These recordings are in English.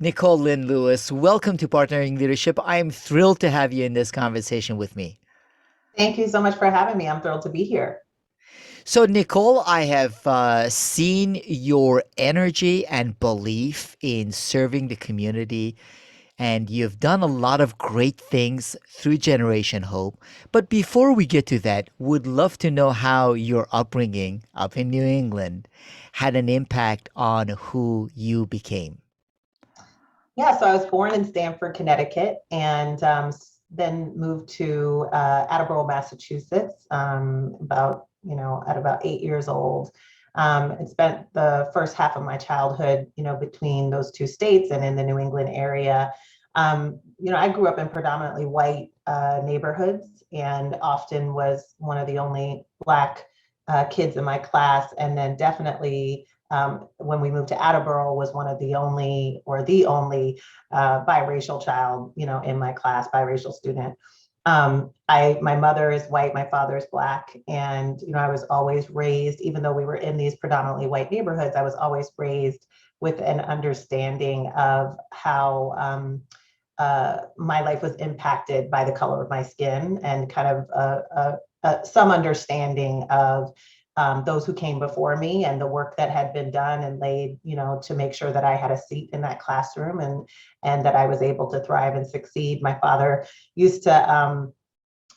Nicole Lynn Lewis, welcome to Partnering Leadership. I am thrilled to have you in this conversation with me. Thank you so much for having me. I'm thrilled to be here. So, Nicole, I have seen your energy and belief in serving the community, and you've done a lot of great things through Generation Hope. But before we get to that, would love to know how your upbringing up in New England had an impact on who you became. Yeah, so I was born in Stamford, Connecticut, and then moved to Attleboro, Massachusetts, at about 8 years old. And spent the first half of my childhood, between those two states and in the New England area. I grew up in predominantly white neighborhoods and often was one of the only Black kids in my class, and then definitely when we moved to Attleboro, was one of the only or the only biracial child, in my class, biracial student. My mother is white, my father is Black, and I was always raised, even though we were in these predominantly white neighborhoods, I was always raised with an understanding of how my life was impacted by the color of my skin, and kind of some understanding of those who came before me and the work that had been done and laid, to make sure that I had a seat in that classroom, and that I was able to thrive and succeed. My father used to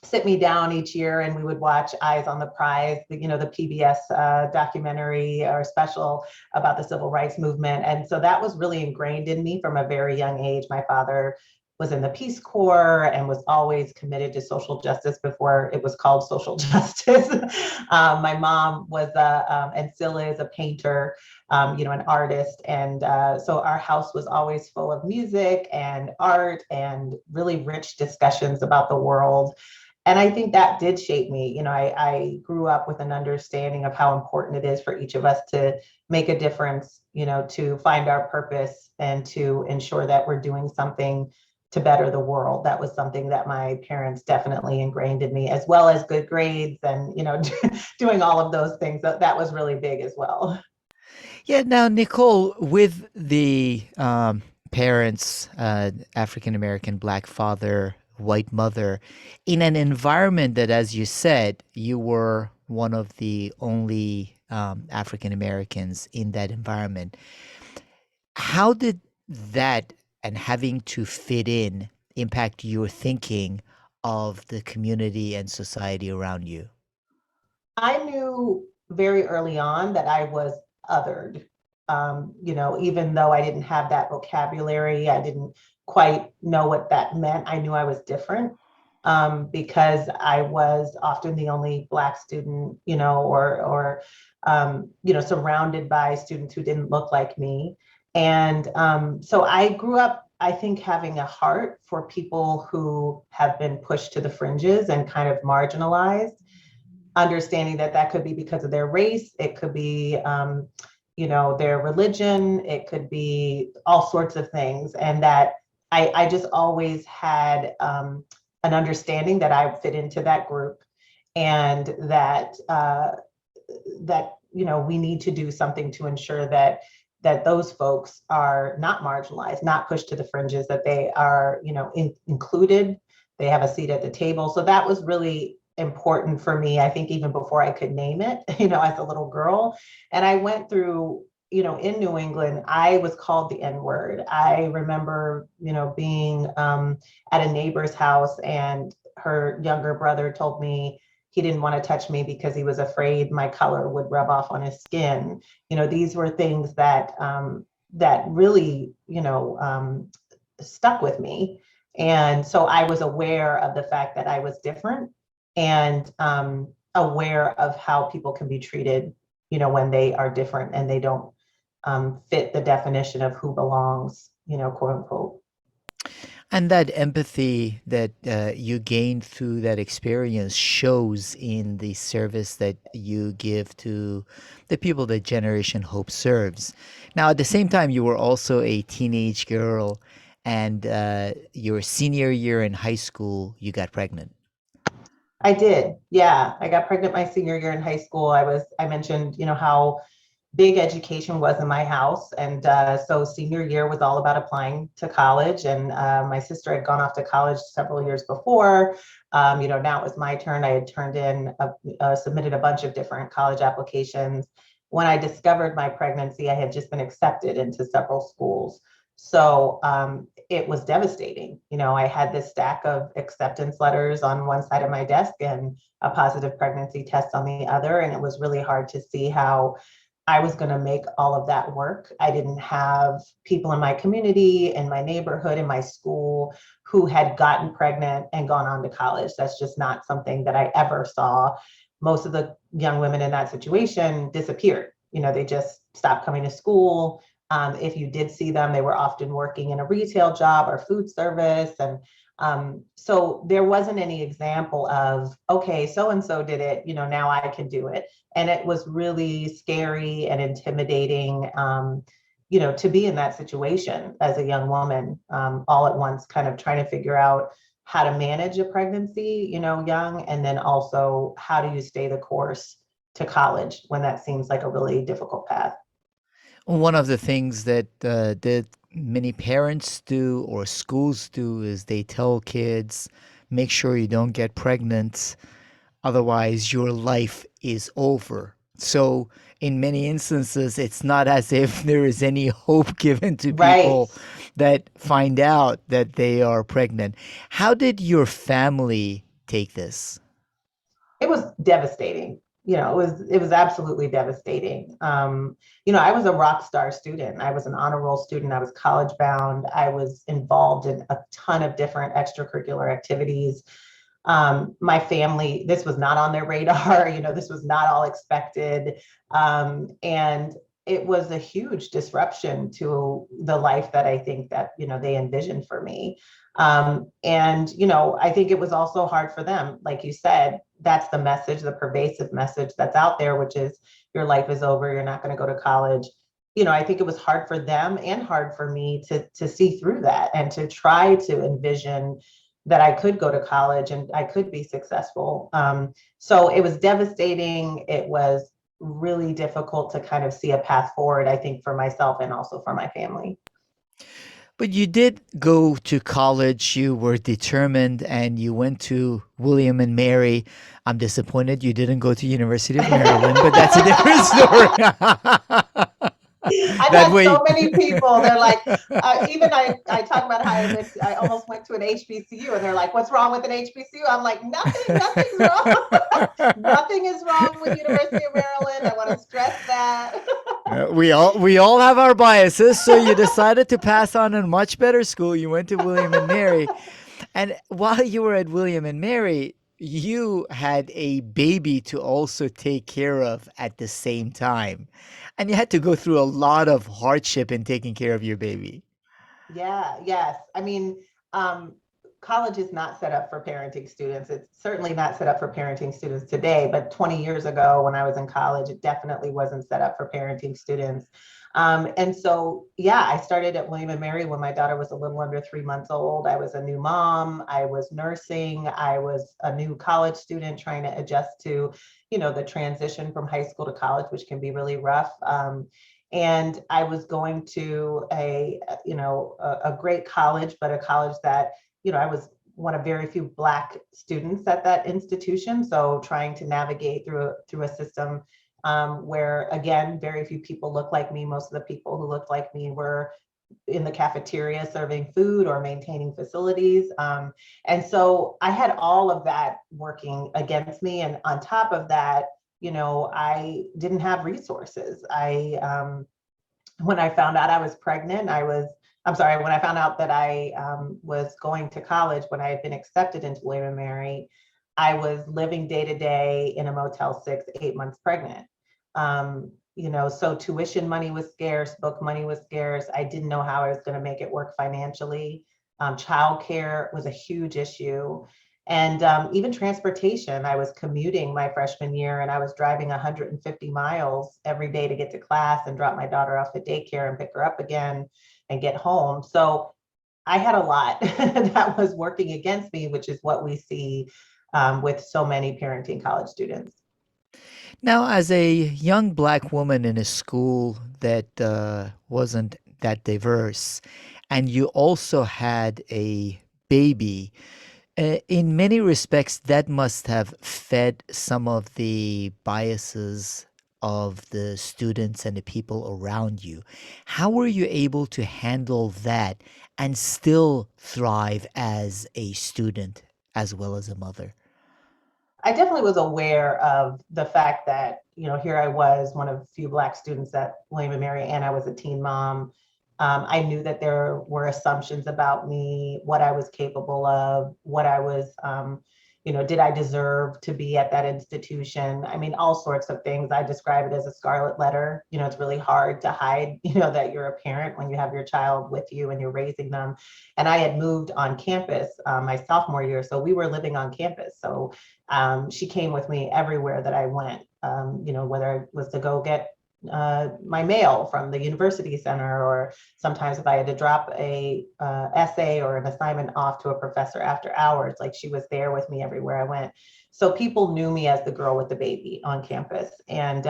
sit me down each year, and we would watch Eyes on the Prize, the PBS documentary or special about the civil rights movement. And so that was really ingrained in me from a very young age. My father was in the Peace Corps and was always committed to social justice before it was called social justice. My mom was and still is a painter, an artist. And so our house was always full of music and art and really rich discussions about the world. And I think that did shape me. I grew up with an understanding of how important it is for each of us to make a difference, to find our purpose and to ensure that we're doing something to better the world. That was something that my parents definitely ingrained in me, as well as good grades and, doing all of those things. That was really big as well. Yeah, now, Nicole, with the parents, African American, Black father, white mother, in an environment that, as you said, you were one of the only African Americans in that environment, how did that and having to fit in impact your thinking of the community and society around you? I knew very early on that I was othered. Even though I didn't have that vocabulary, I didn't quite know what that meant. I knew I was different, because I was often the only Black student, or surrounded by students who didn't look like me. And so I grew up, I think, having a heart for people who have been pushed to the fringes and kind of marginalized, understanding that that could be because of their race, it could be, their religion, it could be all sorts of things, and that I just always had an understanding that I fit into that group, and that we need to do something to ensure that those folks are not marginalized, not pushed to the fringes, that they are, included, they have a seat at the table. So that was really important for me, I think, even before I could name it, as a little girl. And I went through, in New England, I was called the N word. I remember, being at a neighbor's house, and her younger brother told me he didn't want to touch me because he was afraid my color would rub off on his skin. These were things that really, stuck with me. And so I was aware of the fact that I was different, and aware of how people can be treated, when they are different and they don't fit the definition of who belongs, quote unquote. And that empathy that you gained through that experience shows in the service that you give to the people that Generation Hope serves. Now, at the same time, you were also a teenage girl, and your senior year in high school, you got pregnant. I did. Yeah. I got pregnant my senior year in high school. I mentioned, how big education was in my house. And so senior year was all about applying to college. And my sister had gone off to college several years before. Now it was my turn. I had submitted a bunch of different college applications. When I discovered my pregnancy, I had just been accepted into several schools. So it was devastating. I had this stack of acceptance letters on one side of my desk and a positive pregnancy test on the other. And it was really hard to see how I was going to make all of that work. I didn't have people in my community, in my neighborhood, in my school who had gotten pregnant and gone on to college. That's just not something that I ever saw. Most of the young women in that situation disappeared. They just stopped coming to school. If you did see them, they were often working in a retail job or food service. And so there wasn't any example of, okay, so and so did it, now I can do it. And it was really scary and intimidating, to be in that situation as a young woman, all at once, kind of trying to figure out how to manage a pregnancy, young, and then also how do you stay the course to college when that seems like a really difficult path. One of the things that many parents do or schools do is they tell kids, make sure you don't get pregnant, otherwise your life is over. So in many instances, it's not as if there is any hope given to Right. people that find out that they are pregnant. How did your family take this? It was devastating. It was absolutely devastating. I was a rock star student. I was an honor roll student. I was college bound. I was involved in a ton of different extracurricular activities. My family, this was not on their radar. This was not all expected. And it was a huge disruption to the life that I think that, they envisioned for me. And I think it was also hard for them. Like you said, that's the message, the pervasive message that's out there, which is your life is over. You're not going to go to college. I think it was hard for them and hard for me to see through that and to try to envision that I could go to college and I could be successful. So it was devastating. It was really difficult to kind of see a path forward, I think, for myself and also for my family. But you did go to college, you were determined, and you went to William and Mary. I'm disappointed you didn't go to University of Maryland, but that's a different story. I've That had so way, many people. They're like, even I talk about how I almost went to an HBCU, and they're like, "What's wrong with an HBCU?" I'm like, nothing's wrong. Nothing is wrong with University of Maryland. I want to stress that. we all have our biases, so you decided to pass on a much better school. You went to William and Mary. And while you were at William and Mary, you had a baby to also take care of at the same time. And you had to go through a lot of hardship in taking care of your baby. Yeah, yes. I mean, um, college is not set up for parenting students. It's certainly not set up for parenting students today, but 20 years ago when I was in college, it definitely wasn't set up for parenting students. And so, yeah, I started at William and Mary when my daughter was a little under 3 months old. I was a new mom. I was nursing. I was a new college student trying to adjust to, the transition from high school to college, which can be really rough. And I was going to a great college, but a college that I was one of very few Black students at that institution. So trying to navigate through a system where, again, very few people look like me. Most of the people who looked like me were in the cafeteria serving food or maintaining facilities. And so I had all of that working against me. And on top of that, I didn't have resources. When I found out I was pregnant, I'm sorry, when I found out that I was going to college, when I had been accepted into William and Mary, I was living day to day in a Motel 6, 8 months pregnant. So tuition money was scarce, book money was scarce. I didn't know how I was going to make it work financially. Childcare was a huge issue. And even transportation, I was commuting my freshman year and I was driving 150 miles every day to get to class and drop my daughter off at daycare and pick her up again and get home. So I had a lot that was working against me, which is what we see with so many parenting college students. Now, as a young black woman in a school that wasn't that diverse, and you also had a baby, in many respects, that must have fed some of the biases of the students and the people around you. How were you able to handle that and still thrive as a student as well as a mother? I definitely was aware of the fact that, here I was, one of a few Black students at William and Mary, and I was a teen mom. I knew that there were assumptions about me, what I was capable of, what I was, did I deserve to be at that institution? I mean, all sorts of things. I describe it as a scarlet letter. It's really hard to hide, that you're a parent when you have your child with you and you're raising them. And I had moved on campus my sophomore year, so we were living on campus. So she came with me everywhere that I went, whether it was to go get my mail from the university center, or sometimes if I had to drop a essay or an assignment off to a professor after hours, like she was there with me everywhere I went. So people knew me as the girl with the baby on campus. And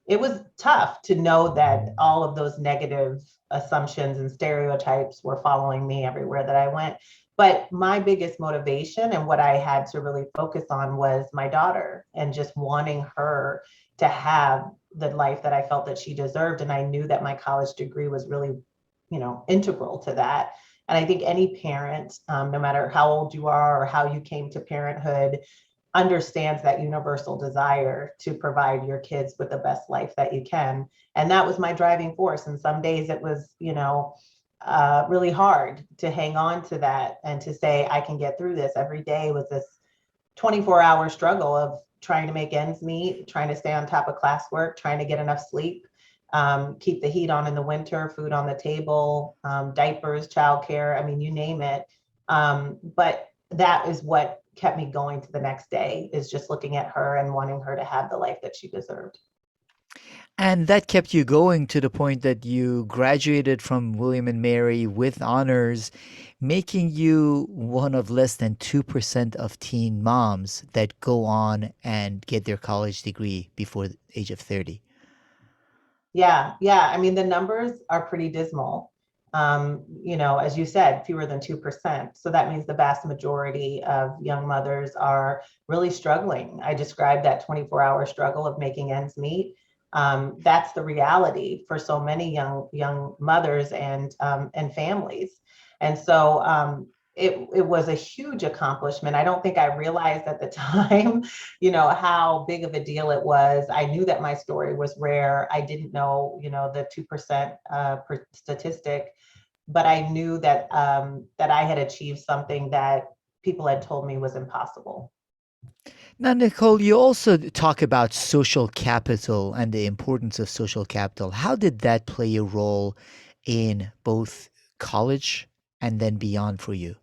it was tough to know that all of those negative assumptions and stereotypes were following me everywhere that I went. But my biggest motivation and what I had to really focus on was my daughter, and just wanting her to have the life that I felt that she deserved. And I knew that my college degree was really, integral to that. And I think any parent, no matter how old you are or how you came to parenthood, understands that universal desire to provide your kids with the best life that you can. And that was my driving force. And some days it was, really hard to hang on to that and to say, I can get through this. Every day was this 24-hour struggle of trying to make ends meet, trying to stay on top of classwork, trying to get enough sleep, keep the heat on in the winter, food on the table, diapers, childcare, I mean, you name it. But that is what kept me going to the next day, is just looking at her and wanting her to have the life that she deserved. And that kept you going to the point that you graduated from William and Mary with honors, making you one of less than 2% of teen moms that go on and get their college degree before the age of 30. Yeah, yeah. I mean, the numbers are pretty dismal. As you said, fewer than 2%. So that means the vast majority of young mothers are really struggling. I described that 24-hour struggle of making ends meet. That's the reality for so many young mothers and families. And so it was a huge accomplishment. I don't think I realized at the time, how big of a deal it was. I knew that my story was rare. I didn't know, the 2% statistic, but I knew that I had achieved something that people had told me was impossible. Now, Nicole, you also talk about social capital and the importance of social capital. How did that play a role in both college and then beyond for you?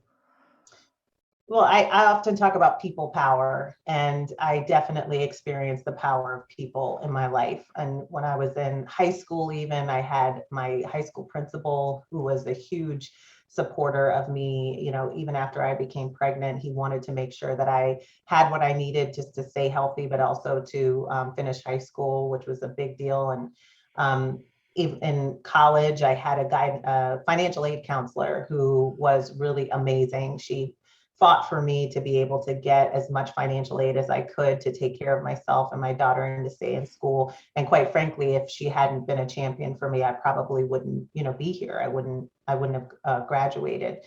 Well, I often talk about people power, and I definitely experienced the power of people in my life. And when I was in high school, even, I had my high school principal who was a huge supporter of me. Even after I became pregnant, he wanted to make sure that I had what I needed just to stay healthy, but also to finish high school, which was a big deal. And in college, I had a financial aid counselor who was really amazing. She fought for me to be able to get as much financial aid as I could to take care of myself and my daughter and to stay in school. And quite frankly, if she hadn't been a champion for me, I probably wouldn't, be here. I wouldn't have graduated.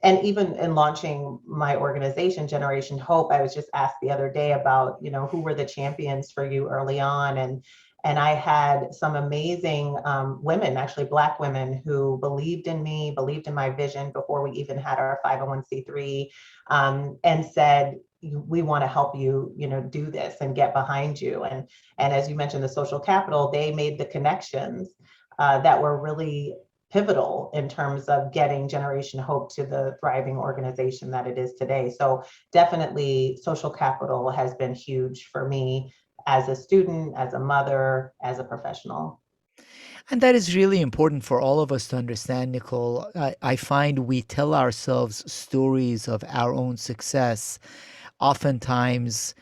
And even in launching my organization, Generation Hope, I was just asked the other day about, who were the champions for you early on. And I had some amazing women, actually Black women, who believed in me, believed in my vision before we even had our 501c3, and said, we want to help you, do this and get behind you. And as you mentioned, the social capital, they made the connections that were really pivotal in terms of getting Generation Hope to the thriving organization that it is today. So definitely social capital has been huge for me as a student, as a mother, as a professional. And that is really important for all of us to understand, Nicole. I find we tell ourselves stories of our own success, oftentimes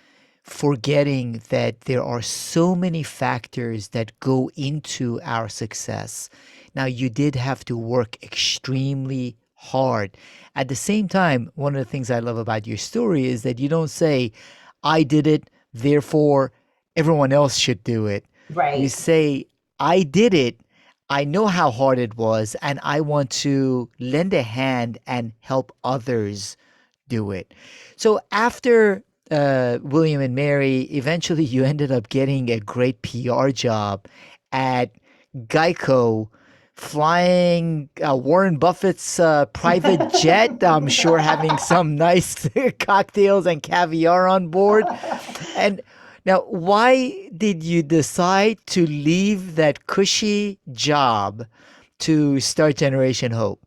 forgetting that there are so many factors that go into our success. Now, you did have to work extremely hard. At the same time, one of the things I love about your story is that you don't say, I did it, therefore everyone else should do it. You Right. say, I did it, I know how hard it was, and I want to lend a hand and help others do it. So after William and Mary, eventually you ended up getting a great PR job at Geico, flying Warren Buffett's private jet. I'm sure having some nice cocktails and caviar on board. And now, why did you decide to leave that cushy job to start Generation Hope?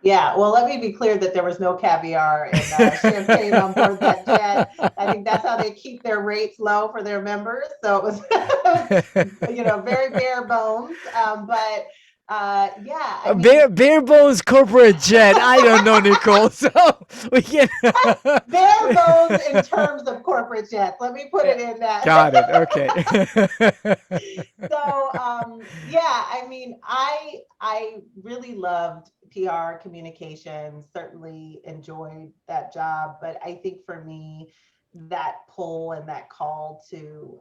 Yeah, well, let me be clear that there was no caviar and champagne on board that jet. I think that's how they keep their rates low for their members. So it was, very bare bones. But yeah, I mean, Bare bones corporate jet. I don't know, Nicole. So we can. bare bones in terms of corporate jets. Let me put it in that. Got it. Okay. So yeah, I mean, I really loved PR communications, certainly enjoyed that job, but I think for me, that pull and that call to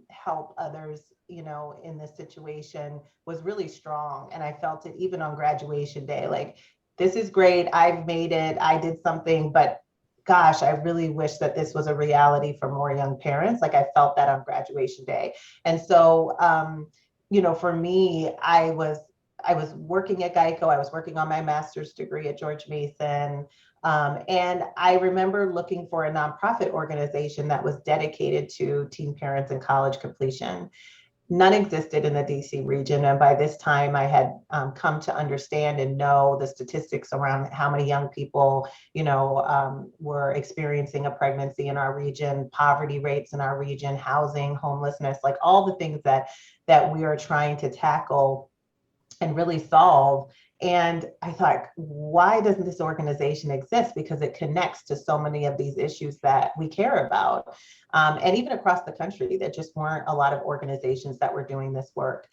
help others, in this situation was really strong. And I felt it even on graduation day, like, this is great, I've made it, I did something, but gosh, I really wish that this was a reality for more young parents. Like, I felt that on graduation day. And so, for me, I was working at Geico. I was working on my master's degree at George Mason. And I remember looking for a nonprofit organization that was dedicated to teen parents and college completion. None existed in the DC region. And by this time, I had come to understand and know the statistics around how many young people, were experiencing a pregnancy in our region, poverty rates in our region, housing, homelessness, like all the things that we are trying to tackle and really solve. And I thought, why doesn't this organization exist? Because it connects to so many of these issues that we care about. And even across the country, there just weren't a lot of organizations that were doing this work.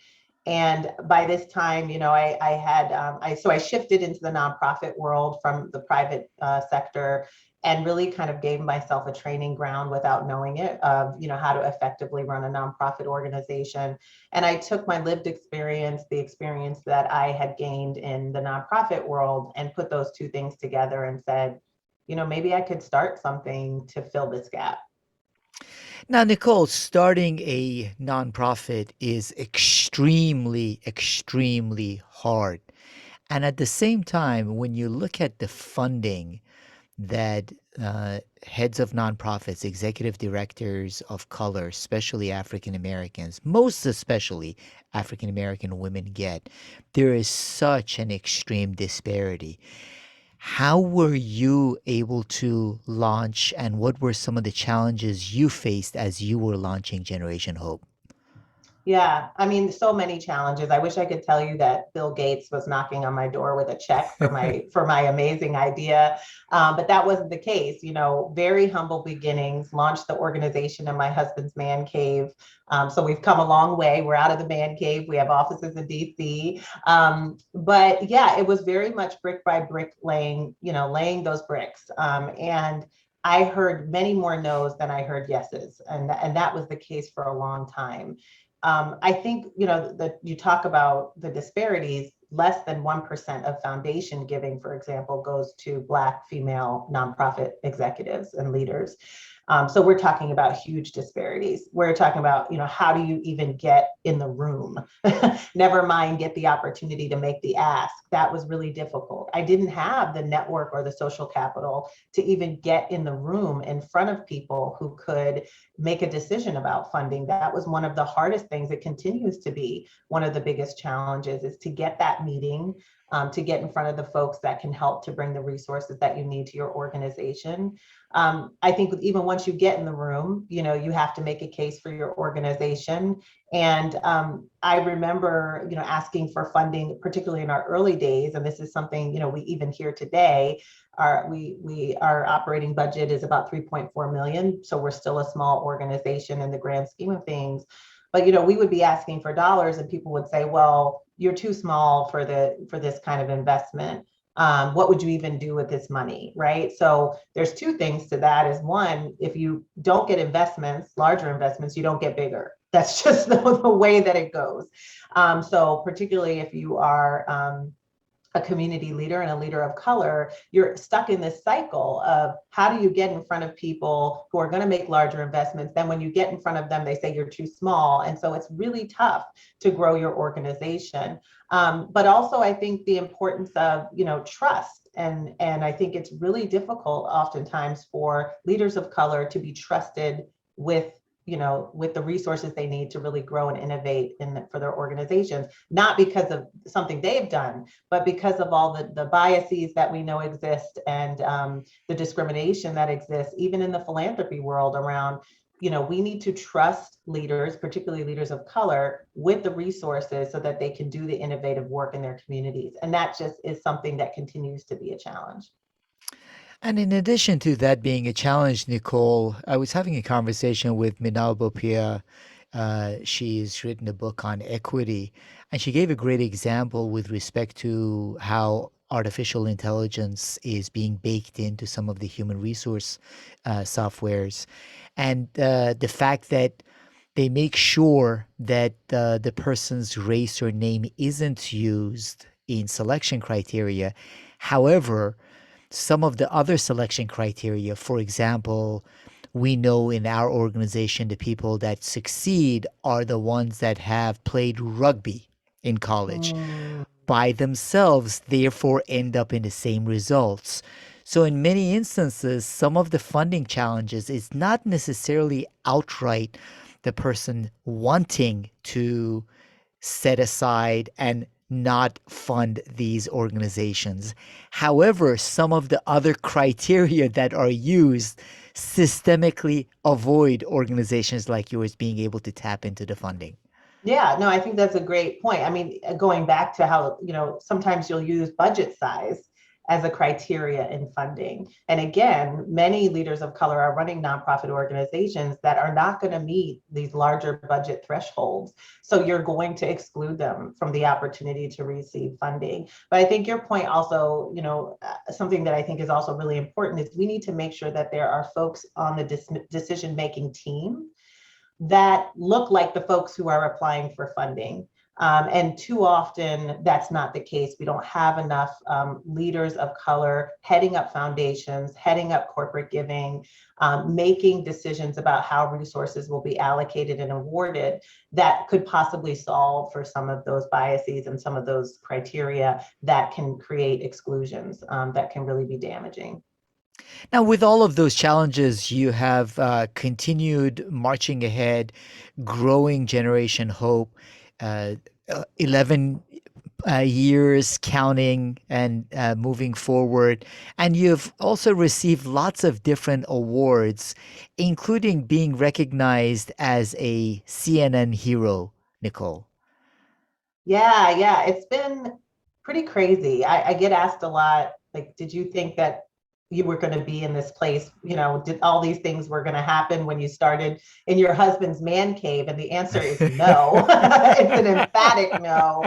And by this time, I had, I shifted into the nonprofit world from the private sector, and really kind of gave myself a training ground without knowing it of, how to effectively run a nonprofit organization. And I took my lived experience, the experience that I had gained in the nonprofit world, and put those two things together and said, maybe I could start something to fill this gap. Now, Nicole, starting a nonprofit is extremely, extremely hard. And at the same time, when you look at the funding that heads of nonprofits, executive directors of color, especially African Americans, most especially African American women get, there is such an extreme disparity. How were you able to launch, and what were some of the challenges you faced as you were launching Generation Hope? Yeah, I mean, so many challenges. I wish I could tell you that Bill Gates was knocking on my door with a check for my amazing idea, but that wasn't the case. Very humble beginnings. Launched the organization in my husband's man cave. So we've come a long way. We're out of the man cave. We have offices in DC. But yeah, it was very much brick by brick, laying those bricks. And I heard many more no's than I heard yeses, and that was the case for a long time. I think, that you talk about the disparities. Less than 1% of foundation giving, for example, goes to Black female nonprofit executives and leaders. So we're talking about huge disparities. We're talking about, how do you even get in the room? Never mind get the opportunity to make the ask. That was really difficult. I didn't have the network or the social capital to even get in the room in front of people who could make a decision about funding. That was one of the hardest things. It continues to be one of the biggest challenges, is to get that meeting. to get in front of the folks that can help to bring the resources that you need to your organization. I think even once you get in the room, you have to make a case for your organization. And I remember, asking for funding, particularly in our early days. And this is something, we even hear today. Our operating budget is about 3.4 million. So we're still a small organization in the grand scheme of things. But we would be asking for dollars, and people would say, "Well, you're too small for this kind of investment. What would you even do with this money?" Right? So there's two things to that. Is one, if you don't get investments, larger investments, you don't get bigger. That's just the way that it goes. So particularly if you are a community leader and a leader of color, you're stuck in this cycle of how do you get in front of people who are going to make larger investments. Then when you get in front of them, they say you're too small. And so it's really tough to grow your organization. But also I think the importance of, trust. And I think it's really difficult oftentimes for leaders of color to be trusted with with the resources they need to really grow and innovate for their organizations, not because of something they've done, but because of all the biases that we know exist, and the discrimination that exists, even in the philanthropy world around, we need to trust leaders, particularly leaders of color, with the resources so that they can do the innovative work in their communities. And that just is something that continues to be a challenge. And in addition to that being a challenge, Nicole, I was having a conversation with Minal Bopia. She's written a book on equity, and she gave a great example with respect to how artificial intelligence is being baked into some of the human resource softwares, and the fact that they make sure that the person's race or name isn't used in selection criteria. However, some of the other selection criteria, for example, we know in our organization the people that succeed are the ones that have played rugby in college Mm. by themselves, therefore end up in the same results. So in many instances, some of the funding challenges is not necessarily outright the person wanting to set aside and not fund these organizations. However, some of the other criteria that are used systemically avoid organizations like yours being able to tap into the funding. Yeah, no, I think that's a great point. I mean, going back to how, sometimes you'll use budget size as a criteria in funding. And again, many leaders of color are running nonprofit organizations that are not going to meet these larger budget thresholds. So you're going to exclude them from the opportunity to receive funding. But I think your point also, something that I think is also really important is we need to make sure that there are folks on the decision-making team that look like the folks who are applying for funding. And too often, that's not the case. We don't have enough leaders of color heading up foundations, heading up corporate giving, making decisions about how resources will be allocated and awarded that could possibly solve for some of those biases and some of those criteria that can create exclusions that can really be damaging. Now, with all of those challenges, you have continued marching ahead, growing Generation Hope, 11 years counting and moving forward. And you've also received lots of different awards, including being recognized as a CNN hero, Nicole. Yeah, it's been pretty crazy. I get asked a lot, like, did you think that you were going to be in this place? Did all these things were going to happen when you started in your husband's man cave? And the answer is no. It's an emphatic no.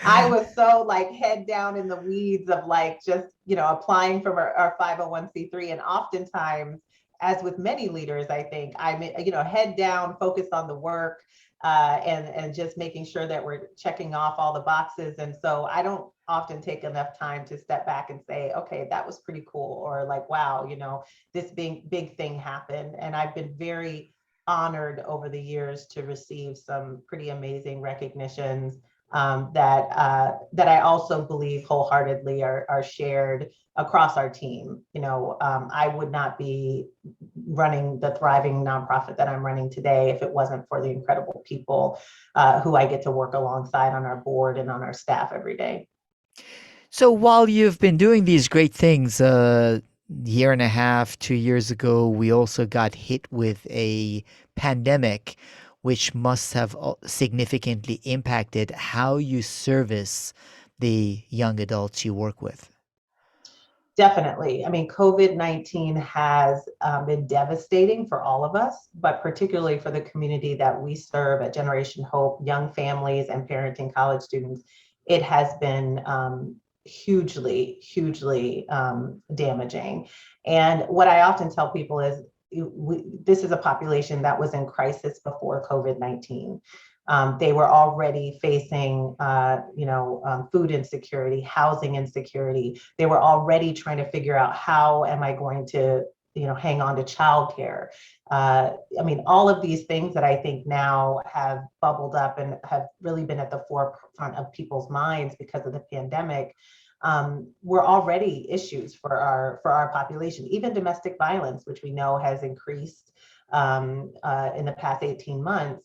I was so like head down in the weeds of like just, applying for our 501c3. And oftentimes, as with many leaders, I think I'm, head down, focused on the work, and just making sure that we're checking off all the boxes. And so I don't often take enough time to step back and say, okay, that was pretty cool, or like, wow, this big thing happened. And I've been very honored over the years to receive some pretty amazing recognitions that I also believe wholeheartedly are shared across our team. I would not be running the thriving nonprofit that I'm running today if it wasn't for the incredible people who I get to work alongside on our board and on our staff every day. So while you've been doing these great things, year and a half, 2 years ago, we also got hit with a pandemic, which must have significantly impacted how you service the young adults you work with. Definitely. I mean, COVID-19 has been devastating for all of us, but particularly for the community that we serve at Generation Hope, young families and parenting college students. It has been hugely, hugely damaging. And what I often tell people is this is a population that was in crisis before COVID-19. They were already facing, food insecurity, housing insecurity. They were already trying to figure out how am I going to, hang on to childcare. I mean, all of these things that I think now have bubbled up and have really been at the forefront of people's minds because of the pandemic. Were already issues for our population. Even domestic violence, which we know has increased in the past 18 months,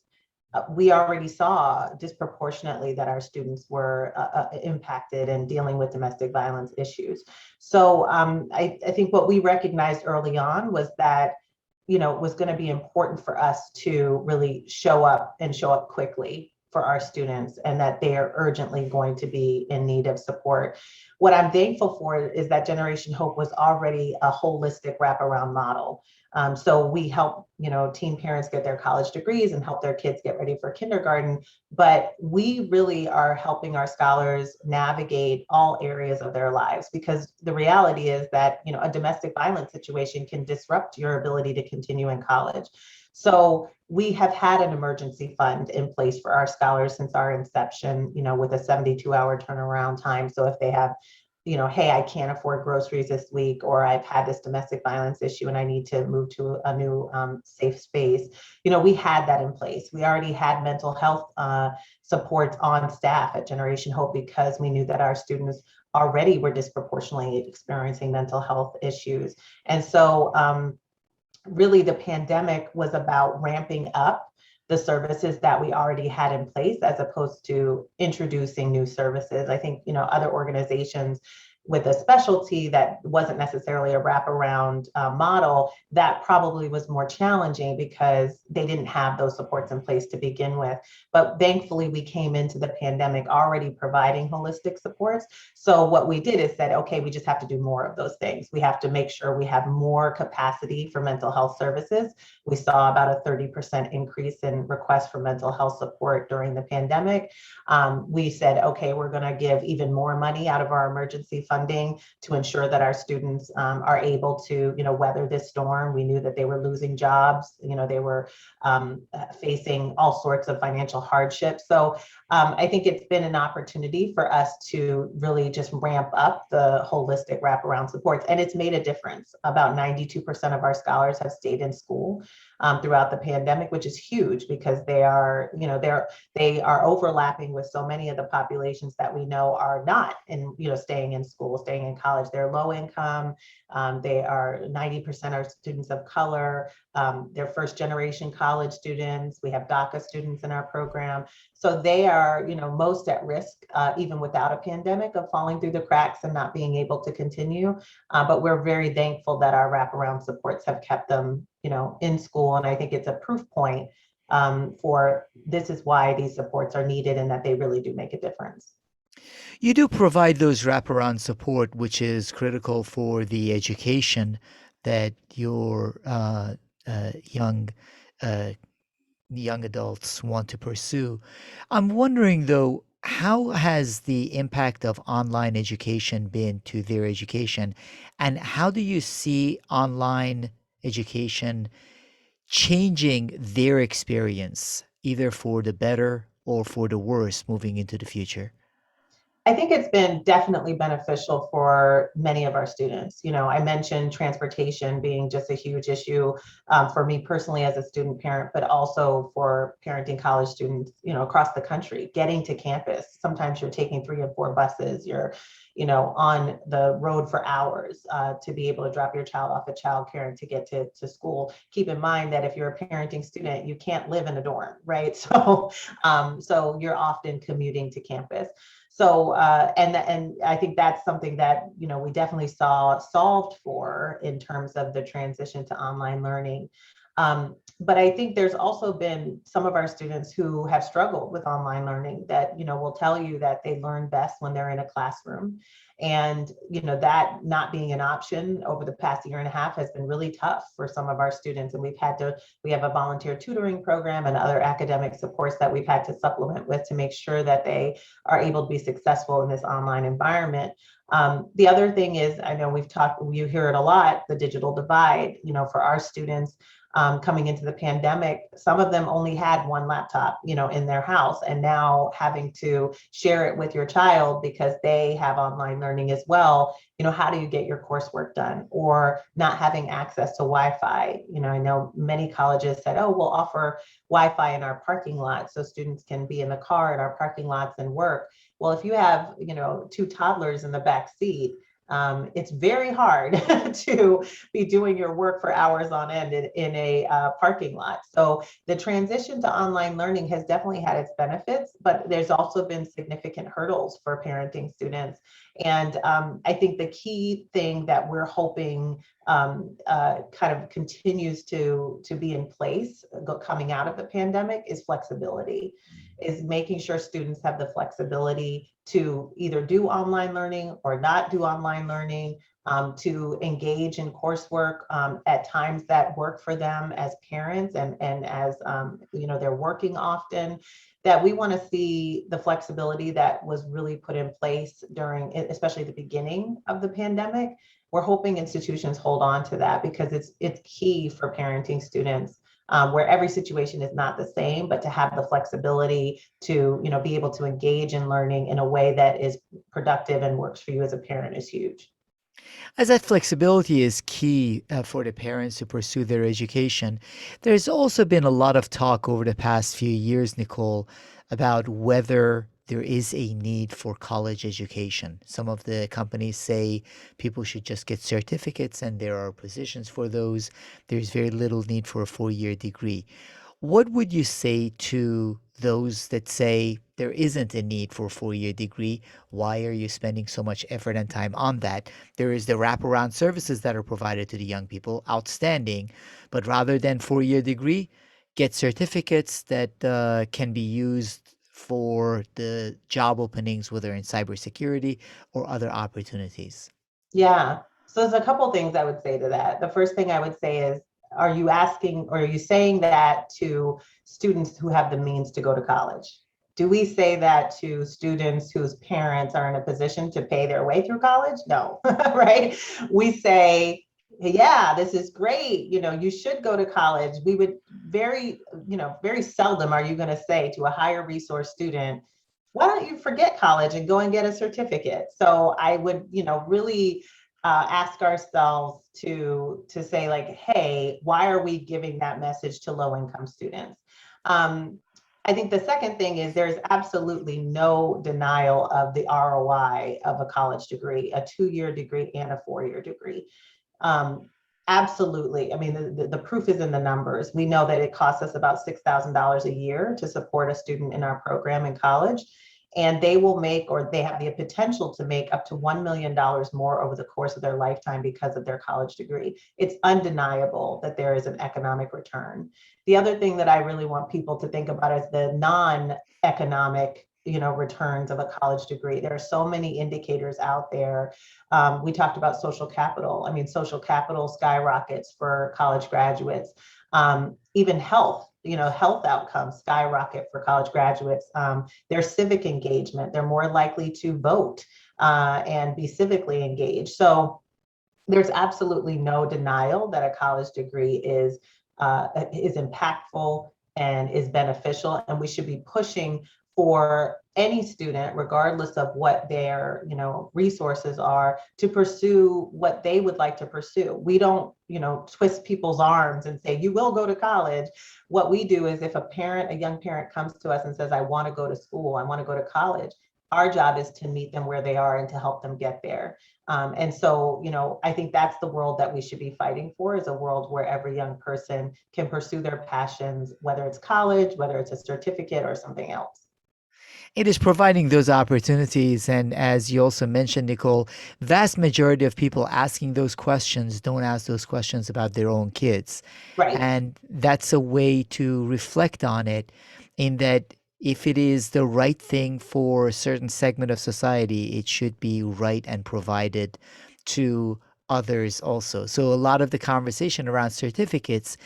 we already saw disproportionately that our students were impacted and dealing with domestic violence issues. So I think what we recognized early on was that, it was going to be important for us to really show up and show up quickly for our students, and that they are urgently going to be in need of support. What I'm thankful for is that Generation Hope was already a holistic wraparound model. So we help, teen parents get their college degrees and help their kids get ready for kindergarten. But we really are helping our scholars navigate all areas of their lives, because the reality is that, a domestic violence situation can disrupt your ability to continue in college. So we have had an emergency fund in place for our scholars since our inception, with a 72-hour turnaround time. So if they have, hey, I can't afford groceries this week, or I've had this domestic violence issue and I need to move to a new safe space, we had that in place. We already had mental health supports on staff at Generation Hope, because we knew that our students already were disproportionately experiencing mental health issues. And so really the pandemic was about ramping up the services that we already had in place, as opposed to introducing new services. I think, other organizations with a specialty that wasn't necessarily a wraparound model, that probably was more challenging because they didn't have those supports in place to begin with. But thankfully, we came into the pandemic already providing holistic supports. So what we did is said, okay, we just have to do more of those things. We have to make sure we have more capacity for mental health services. We saw about a 30% increase in requests for mental health support during the pandemic. We said, okay, we're going to give even more money out of our emergency funding to ensure that our students are able to, weather this storm. We knew that they were losing jobs. They were facing all sorts of financial hardship. So I think it's been an opportunity for us to really just ramp up the holistic wraparound supports. And it's made a difference. About 92% of our scholars have stayed in school throughout the pandemic, which is huge, because they are, they are overlapping with so many of the populations that we know are not in, staying in school, staying in college. They're low income. They are 90% are students of color. They're first generation college students. We have DACA students in our program. So they are, most at risk, even without a pandemic, of falling through the cracks and not being able to continue. But we're very thankful that our wraparound supports have kept them, in school. And I think it's a proof point for this is why these supports are needed and that they really do make a difference. You do provide those wraparound support, which is critical for the education that your uh, young adults want to pursue. I'm wondering though, how has the impact of online education been to their education, and how do you see online education changing their experience, either for the better or for the worse, moving into the future? I think it's been definitely beneficial for many of our students. I mentioned transportation being just a huge issue for me personally as a student parent, but also for parenting college students, across the country, getting to campus. Sometimes you're taking 3 and 4 buses. You're, on the road for hours to be able to drop your child off at childcare and to get to school. Keep in mind that if you're a parenting student, you can't live in a dorm, right? So, so you're often commuting to campus. So, and I think that's something that, we definitely saw solved for in terms of the transition to online learning. But I think there's also been some of our students who have struggled with online learning that, will tell you that they learn best when they're in a classroom. And, that not being an option over the past year and a half has been really tough for some of our students. And we have a volunteer tutoring program and other academic supports that we've had to supplement with to make sure that they are able to be successful in this online environment. The other thing is, I know you hear it a lot, the digital divide, for our students, coming into the pandemic, some of them only had one laptop, in their house, and now having to share it with your child because they have online learning as well. How do you get your coursework done? Or not having access to Wi-Fi. I know many colleges said, oh, we'll offer Wi-Fi in our parking lot so students can be in the car in our parking lots and work. Well, if you have, two toddlers in the back seat, it's very hard to be doing your work for hours on end in a parking lot. So the transition to online learning has definitely had its benefits, but there's also been significant hurdles for parenting students. And I think the key thing that we're hoping kind of continues to be in place coming out of the pandemic is flexibility, is making sure students have the flexibility to either do online learning or not do online learning, to engage in coursework at times that work for them as parents and as they're working often. That we want to see the flexibility that was really put in place during, especially the beginning of the pandemic. We're hoping institutions hold on to that because it's key for parenting students, where every situation is not the same, but to have the flexibility to, be able to engage in learning in a way that is productive and works for you as a parent is huge. As that flexibility is key for the parents to pursue their education, there's also been a lot of talk over the past few years, Nicole, about whether there is a need for college education. Some of the companies say people should just get certificates, and there are positions for those. There's very little need for a 4 year degree. What would you say to those that say there isn't a need for a 4 year degree? Why are you spending so much effort and time on that? There is the wraparound services that are provided to the young people, outstanding. But rather than 4 year degree, get certificates that can be used for the job openings, whether in cybersecurity or other opportunities. Yeah. So there's a couple things I would say to that. The first thing I would say is, are you asking or are you saying that to students who have the means to go to college? Do we say that to students whose parents are in a position to pay their way through college? No, right? We say, yeah, this is great. You should go to college. We would very seldom are you going to say to a higher resource student, why don't you forget college and go and get a certificate? So I would, really ask ourselves to say like, hey, why are we giving that message to low income students? I think the second thing is there's absolutely no denial of the ROI of a college degree, a 2 year degree and a 4 year degree. Um, Absolutely. I mean, the proof is in the numbers. We know that it costs us about $6,000 a year to support a student in our program in college. And they will make, or they have the potential to make up to $1 million more over the course of their lifetime because of their college degree. It's undeniable that there is an economic return. The other thing that I really want people to think about is the non-economic returns of a college degree. There are so many indicators out there. We talked about social capital. I mean, social capital skyrockets for college graduates. Even health outcomes skyrocket for college graduates. Their civic engagement, they're more likely to vote and be civically engaged. So there's absolutely no denial that a college degree is impactful and is beneficial, and we should be pushing for any student, regardless of what their resources are, to pursue what they would like to pursue. We don't twist people's arms and say you will go to college. What we do is, if a young parent comes to us and says, I want to go to school, I want to go to college, our job is to meet them where they are and to help them get there. And so, I think that's the world that we should be fighting for, is a world where every young person can pursue their passions, whether it's college, whether it's a certificate or something else. It is providing those opportunities. And as you also mentioned, Nicole, vast majority of people asking those questions don't ask those questions about their own kids. Right. And that's a way to reflect on it in that if it is the right thing for a certain segment of society, it should be right and provided to others also. So a lot of the conversation around certificates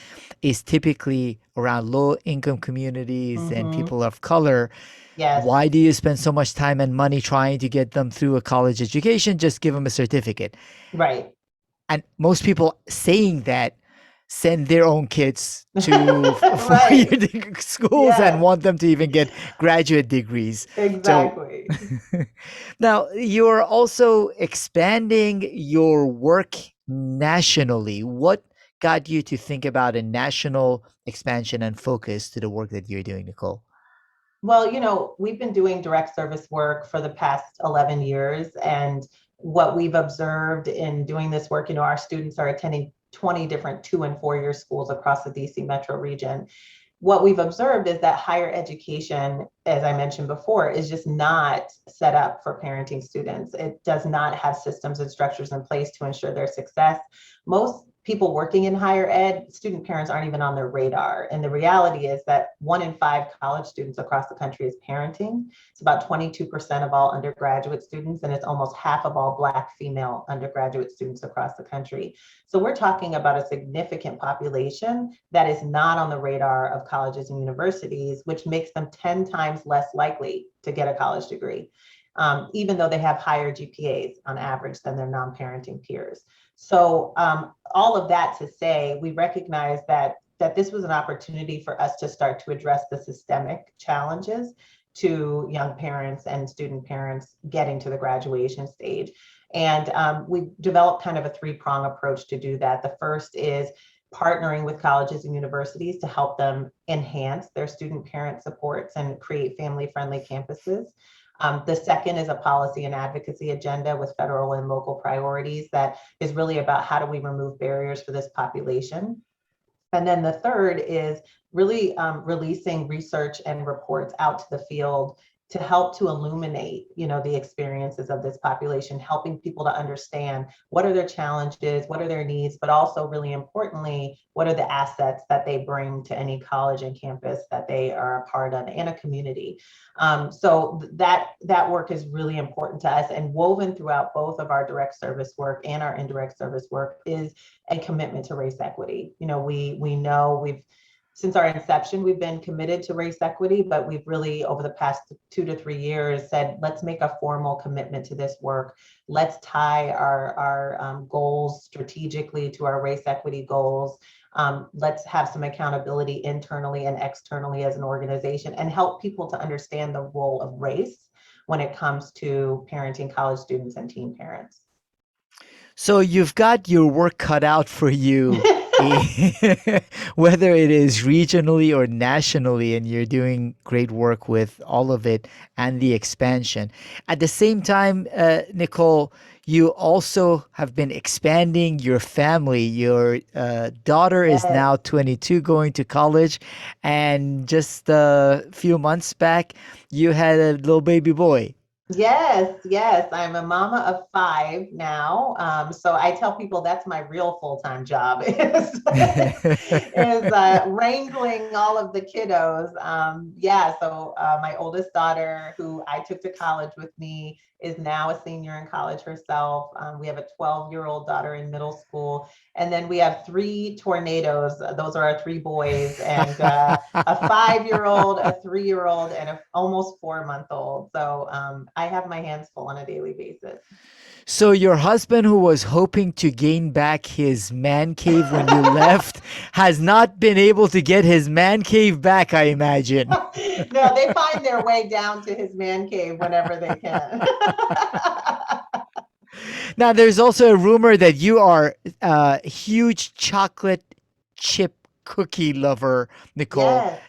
is typically around low income communities and Mm-hmm. people of color. Yes. Why do you spend so much time and money trying to get them through a college education? Just give them a certificate. Right. And most people saying that send their own kids to four-year Right. schools and Yes, want them to even get graduate degrees. So exactly. now you're also expanding your work nationally. What got you to think about a national expansion and focus to the work that you're doing, Nicole? Well, we've been doing direct service work for the past 11 years. And what we've observed in doing this work, our students are attending 20 different 2 and 4 year schools across the DC metro region. What we've observed is that higher education, as I mentioned before, is just not set up for parenting students. It does not have systems and structures in place to ensure their success. Most people working in higher ed, student parents aren't even on their radar. And the reality is that 1 in 5 college students across the country is parenting. It's about 22% of all undergraduate students, and it's almost half of all Black female undergraduate students across the country. So we're talking about a significant population that is not on the radar of colleges and universities, which makes them 10 times less likely to get a college degree, even though they have higher GPAs on average than their non-parenting peers. So all of that to say, we recognize that this was an opportunity for us to start to address the systemic challenges to young parents and student parents getting to the graduation stage. And we developed kind of a three-prong approach to do that. The first is partnering with colleges and universities to help them enhance their student parent supports and create family-friendly campuses. The second is a policy and advocacy agenda with federal and local priorities that is really about how do we remove barriers for this population. And then the third is really releasing research and reports out to the field to help to illuminate, the experiences of this population, helping people to understand what are their challenges, what are their needs, but also really importantly, what are the assets that they bring to any college and campus that they are a part of and a community. So that work is really important to us, and woven throughout both of our direct service work and our indirect service work is a commitment to race equity. We know since our inception, we've been committed to race equity, but we've really, over the past 2 to 3 years, said, let's make a formal commitment to this work. Let's tie our goals strategically to our race equity goals. Let's have some accountability internally and externally as an organization and help people to understand the role of race when it comes to parenting college students and teen parents. So you've got your work cut out for you, whether it is regionally or nationally, and you're doing great work with all of it and the expansion. At the same time, Nicole, you also have been expanding your family. Your daughter is Yes. now 22, going to college, and just a few months back, you had a little baby boy. Yes, yes. I'm a mama of 5 now. So I tell people that's my real full-time job is wrangling all of the kiddos. Yeah, so my oldest daughter, who I took to college with me, is now a senior in college herself. We have a 12-year-old daughter in middle school. And then we have 3 tornadoes. Those are our 3 boys, and a 5-year-old, a 3-year-old, and a almost 4-month-old. So I have my hands full on a daily basis. So your husband, who was hoping to gain back his man cave when you left, has not been able to get his man cave back, I imagine. No, they find their way down to his man cave whenever they can. Now, there's also a rumor that you are a huge chocolate chip cookie lover, Nicole, Yes.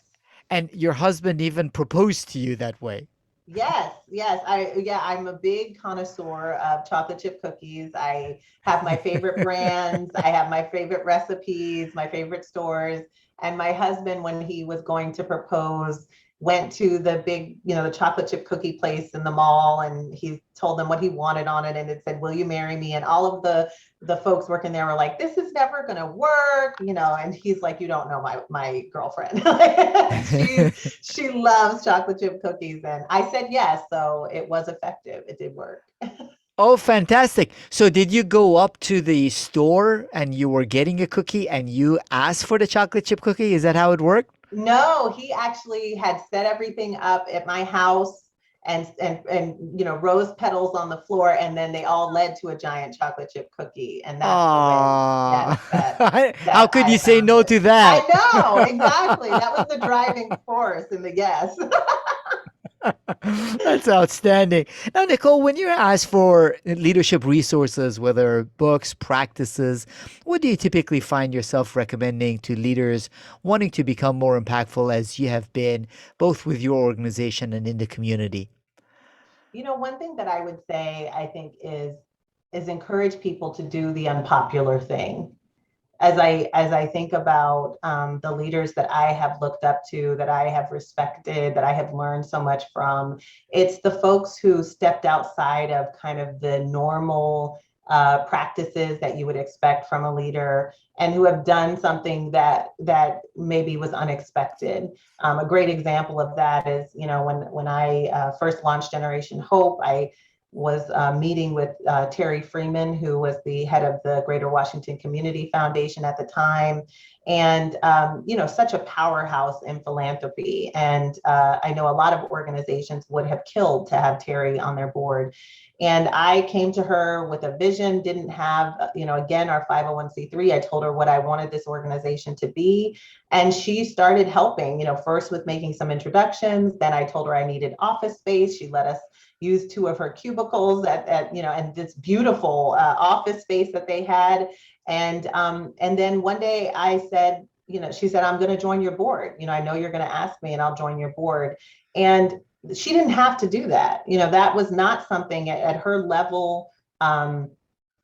and your husband even proposed to you that way. Yes, yes. I'm a big connoisseur of chocolate chip cookies. I have my favorite brands, I have my favorite recipes, my favorite stores. And my husband, when he was going to propose, went to the big, the chocolate chip cookie place in the mall, and he told them what he wanted on it, and it said, "Will you marry me?" And all of the folks working there were like, "This is never going to work," and he's like, "You don't know my girlfriend." She loves chocolate chip cookies, and I said yes, so it was effective. It did work. Oh, fantastic. So did you go up to the store and you were getting a cookie and you asked for the chocolate chip cookie? Is that how it worked? No, he actually had set everything up at my house, and rose petals on the floor, and then they all led to a giant chocolate chip cookie, and that's the way, yes, Ah, how that could you I say found no it. to that? I know, exactly. That was the driving force in the yes. That's outstanding. Now, Nicole, when you're asked for leadership resources, whether books, practices, what do you typically find yourself recommending to leaders wanting to become more impactful as you have been, both with your organization and in the community? One thing that I would say, I think, is encourage people to do the unpopular thing. As I think about the leaders that I have looked up to, that I have respected, that I have learned so much from, it's the folks who stepped outside of kind of the normal practices that you would expect from a leader, and who have done something that maybe was unexpected. A great example of that is, when I first launched Generation Hope, I was meeting with Terry Freeman, who was the head of the Greater Washington Community Foundation at the time, and such a powerhouse in philanthropy. And I know a lot of organizations would have killed to have Terry on their board. And I came to her with a vision, didn't have, again, our 501(c)(3. I told her what I wanted this organization to be. And she started helping, first with making some introductions. Then I told her I needed office space. She let us use two of her cubicles and this beautiful office space that they had. And then one day I said, she said, "I'm going to join your board. I know you're going to ask me, and I'll join your board." And she didn't have to do that. That was not something at her level.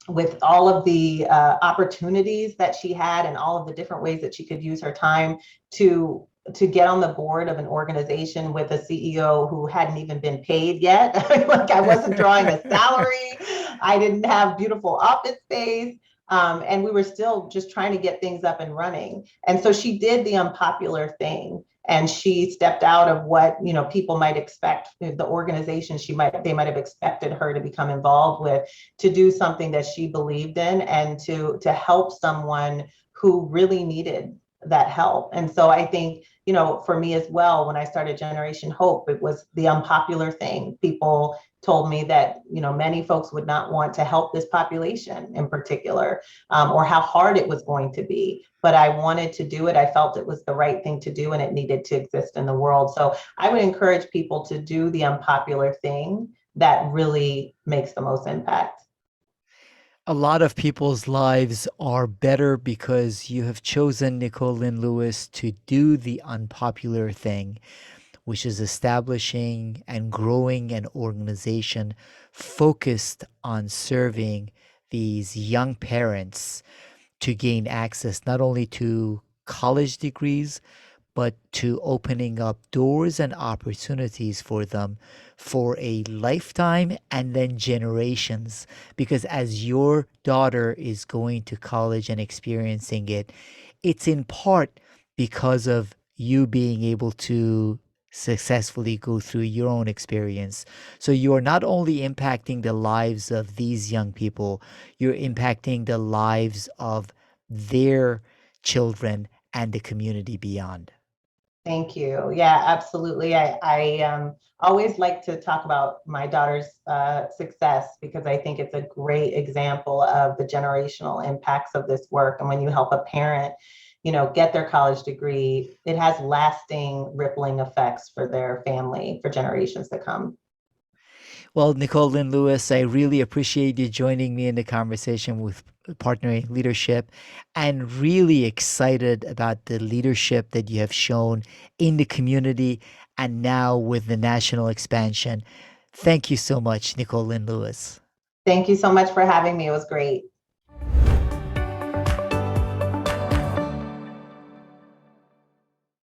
With all of the opportunities that she had, and all of the different ways that she could use her time to get on the board of an organization with a CEO who hadn't even been paid yet. Like, I wasn't drawing a salary. I didn't have beautiful office space. And we were still just trying to get things up and running. And so she did the unpopular thing, and she stepped out of what people might expect, the organization they might have expected her to become involved with, to do something that she believed in, and to help someone who really needed that help. And so I think, for me as well, when I started Generation Hope, it was the unpopular thing. People told me that many folks would not want to help this population in particular, or how hard it was going to be, but I wanted to do it. I felt it was the right thing to do, and it needed to exist in the world. So I would encourage people to do the unpopular thing that really makes the most impact. A lot of people's lives are better because you have chosen, Nicole Lynn Lewis, to do the unpopular thing, which is establishing and growing an organization focused on serving these young parents to gain access not only to college degrees, but to opening up doors and opportunities for them for a lifetime and then generations. Because as your daughter is going to college and experiencing it, it's in part because of you being able to successfully go through your own experience. So you are not only impacting the lives of these young people, you're impacting the lives of their children and the community beyond. Thank you. Yeah, absolutely. I always like to talk about my daughter's success, because I think it's a great example of the generational impacts of this work. And when you help a parent, get their college degree, it has lasting rippling effects for their family for generations to come. Well, Nicole Lynn Lewis, I really appreciate you joining me in the conversation with Partnering Leadership, and really excited about the leadership that you have shown in the community and now with the national expansion. Thank you so much, Nicole Lynn Lewis. Thank you so much for having me. It was great.